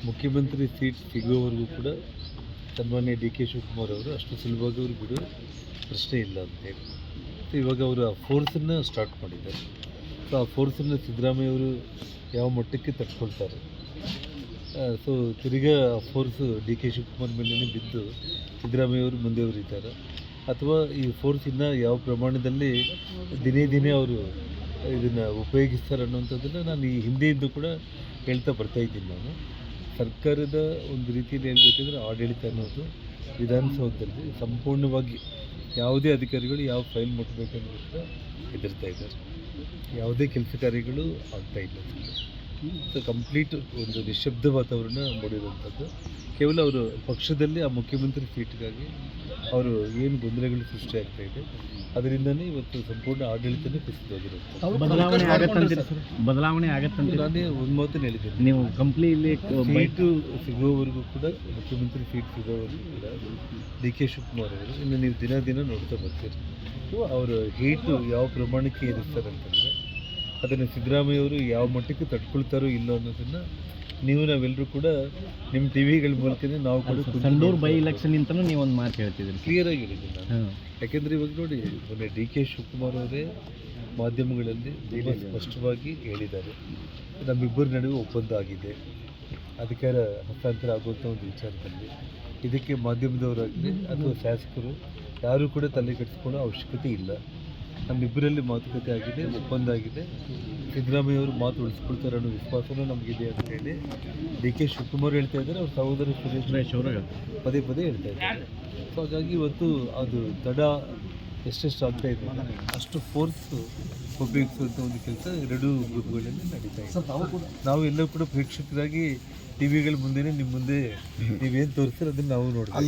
ಮುಖ್ಯಮಂತ್ರಿ ಸೀಟ್ ಸಿಗುವವರೆಗೂ ಕೂಡ ಸನ್ಮಾನ್ಯ ಡಿ ಕೆ ಶಿವಕುಮಾರ್ ಅವರು ಅಷ್ಟು ಸುಲಭವಾಗಿ ಅವರು ಬಿಡೋ ಪ್ರಶ್ನೆ ಇಲ್ಲ ಅಂತೇಳಿ. ಇವಾಗ ಅವರು ಆ ಫೋರ್ಸನ್ನು ಸ್ಟಾರ್ಟ್ ಮಾಡಿದ್ದಾರೆ. ಸೊ ಆ ಫೋರ್ಸನ್ನು ಸಿದ್ದರಾಮಯ್ಯ ಅವರು ಯಾವ ಮಟ್ಟಕ್ಕೆ ತಟ್ಕೊಳ್ತಾರೆ. ಸೊ ತಿರ್ಗಾ ಆ ಫೋರ್ಸು ಡಿ ಕೆ ಶಿವಕುಮಾರ್ ಮೇಲೇ ಬಿದ್ದು ಸಿದ್ದರಾಮಯ್ಯ ಅವರು ಮುಂದೆ ಉರಿತಾರೆ, ಅಥವಾ ಈ ಫೋರ್ಸ್ ಇನ್ನೂ ಯಾವ ಪ್ರಮಾಣದಲ್ಲಿ ದಿನೇ ದಿನೇ ಅವರು ಇದನ್ನು ಉಪಯೋಗಿಸ್ತಾರೆ ಅನ್ನೋಂಥದ್ದನ್ನು ನಾನು ಈ ಹಿಂದೆಯಿಂದ ಕೂಡ ಹೇಳ್ತಾ ಬರ್ತಾಯಿದ್ದೀನಿ. ನಾನು ಸರ್ಕಾರದ ಒಂದು ರೀತಿಯಲ್ಲಿ ಹೇಳಬೇಕಂದ್ರೆ ಆಡಳಿತ ಅನ್ನೋದು ವಿಧಾನಸೌಧದಲ್ಲಿ ಸಂಪೂರ್ಣವಾಗಿ ಯಾವುದೇ ಅಧಿಕಾರಿಗಳು ಯಾವ ಫೈಲ್ ಮುಟ್ಟಬೇಕನ್ನೋದನ್ನ ಹೆದರ್ತಾ ಇದ್ದಾರೆ. ಯಾವುದೇ ಕೆಲಸ ಕಾರ್ಯಗಳು ಆಗ್ತಾಯಿಲ್ಲ. ಸೊ ಕಂಪ್ಲೀಟ್ ಒಂದು ನಿಶಬ್ದ ವಾತಾವರಣ ಮೂಡಿರುವಂಥದ್ದು. ಕೇವಲ ಅವರು ಪಕ್ಷದಲ್ಲಿ ಆ ಮುಖ್ಯಮಂತ್ರಿ ಸೀಟ್ಗಾಗಿ ಅವರು ಏನು ಗೊಂದಲಗಳು ಸೃಷ್ಟಿಯಾಗ್ತಾ ಇದೆ, ಅದರಿಂದನೇ ಇವತ್ತು ಸಂಪೂರ್ಣ ಆಡಳಿತನೇ ಕುಸಿದೋಗಿರುತ್ತೆ. ಬದಲಾವಣೆ ಆಗತ್ತಂತ ನಾನೇ ಒಂದು ಮಾತನ್ನು ಹೇಳಿದ್ದೀನಿ. ನೀವು ಕಂಪ್ಲೀಟ್ಲಿ ಸೀಟು ಸಿಗುವವರೆಗೂ ಕೂಡ, ಮುಖ್ಯಮಂತ್ರಿ ಸೀಟ್ ಸಿಗೋವರೆಗೂ ಕೂಡ ಡಿ ಕೆ ಶಿವಕುಮಾರ್ ಅವರು ಇನ್ನು ನೀವು ದಿನ ದಿನ ನೋಡ್ತಾ ಬರ್ತೀರಿ. ಅವರು ಹೀಟು ಯಾವ ಪ್ರಮಾಣಕ್ಕೆ ಏರಿಸ್ತಾರೆ ಅಂತಂದರೆ ಅದನ್ನು ಸಿದ್ದರಾಮಯ್ಯ ಅವರು ಯಾವ ಮಟ್ಟಕ್ಕೆ ತಡ್ಕೊಳ್ತಾರೋ ಇಲ್ಲೋ ಅನ್ನೋದನ್ನು ನಾವೆಲ್ಲರೂ ಕೂಡ ನಿಮ್ಮ ಟಿ ವಿಗಳ ಮೂಲಕನೇ ನಾವು ಕೂಡ ಸಂಡೂರು ಬೈ ಎಲೆಕ್ಷನ್ ನಿಂತನೂ ನೀವು ಒಂದು ಮಾತು ಹೇಳ್ತಿದ್ದೀರಿ. ಕ್ಲಿಯರಾಗಿ ಹೇಳಿದ್ದೀನಿ ನಾನು. ಯಾಕೆಂದರೆ ಇವಾಗ ನೋಡಿ, ಮೊನ್ನೆ ಡಿ ಕೆ ಶಿವಕುಮಾರ್ ಅವರೇ ಮಾಧ್ಯಮಗಳಲ್ಲಿ ತುಂಬ ಸ್ಪಷ್ಟವಾಗಿ ಹೇಳಿದ್ದಾರೆ, ನಮ್ಮಿಬ್ಬರ ನಡುವೆ ಒಪ್ಪಂದ ಆಗಿದೆ ಅಧಿಕಾರ ಹಸ್ತಾಂತರ ಆಗುವಂಥ ಒಂದು ವಿಚಾರದಲ್ಲಿ. ಇದಕ್ಕೆ ಮಾಧ್ಯಮದವರಾಗಲಿ ಅಥವಾ ಶಾಸಕರು ಯಾರೂ ಕೂಡ ತಲೆ ಕೆಡಿಸ್ಕೊಳ್ಳೋ ಅವಶ್ಯಕತೆ ಇಲ್ಲ. ನಮ್ಮಿಬ್ಬರಲ್ಲಿ ಮಾತುಕತೆ ಆಗಿದೆ, ಒಪ್ಪಂದ ಆಗಿದೆ. ಸಿದ್ದರಾಮಯ್ಯ ಅವರು ಮಾತು ಉಳಿಸ್ಕೊಳ್ತಾರೆ ಅನ್ನೋ ವಿಶ್ವಾಸನೂ ನಮಗಿದೆ ಅಂತ ಹೇಳಿ ಡಿ ಕೆ ಶಿವಕುಮಾರ್ ಹೇಳ್ತಾ ಇದ್ದಾರೆ. ಅವ್ರ ಸಹೋದರ ಸುರೇಶ್ ಅವರು ಪದೇ ಪದೇ ಹೇಳ್ತಾ ಇದ್ದಾರೆ. ಸೊ ಹಾಗಾಗಿ ಇವತ್ತು ಅದು ತಡ ಎಷ್ಟೆಷ್ಟು ಆಗ್ತಾ ಇದೆ ಅಷ್ಟು ಫೋರ್ಸ್ ಉಪಯೋಗಿಸುವಂಥ ಒಂದು ಕೆಲಸ ಎರಡೂ ಗ್ರೂಪ್ಗಳಲ್ಲಿ ನಡೀತಾ ಇದೆ. ನಾವು ಎಲ್ಲರೂ ಕೂಡ ಪ್ರೇಕ್ಷಕರಾಗಿ ಟಿ ವಿಗಳ ಮುಂದೆನೇ ನಿಮ್ಮ ಮುಂದೆ ನೀವೇನು ತೋರಿಸ್ತಾರೆ ಅದನ್ನು ನಾವು ನೋಡ್ತೀವಿ.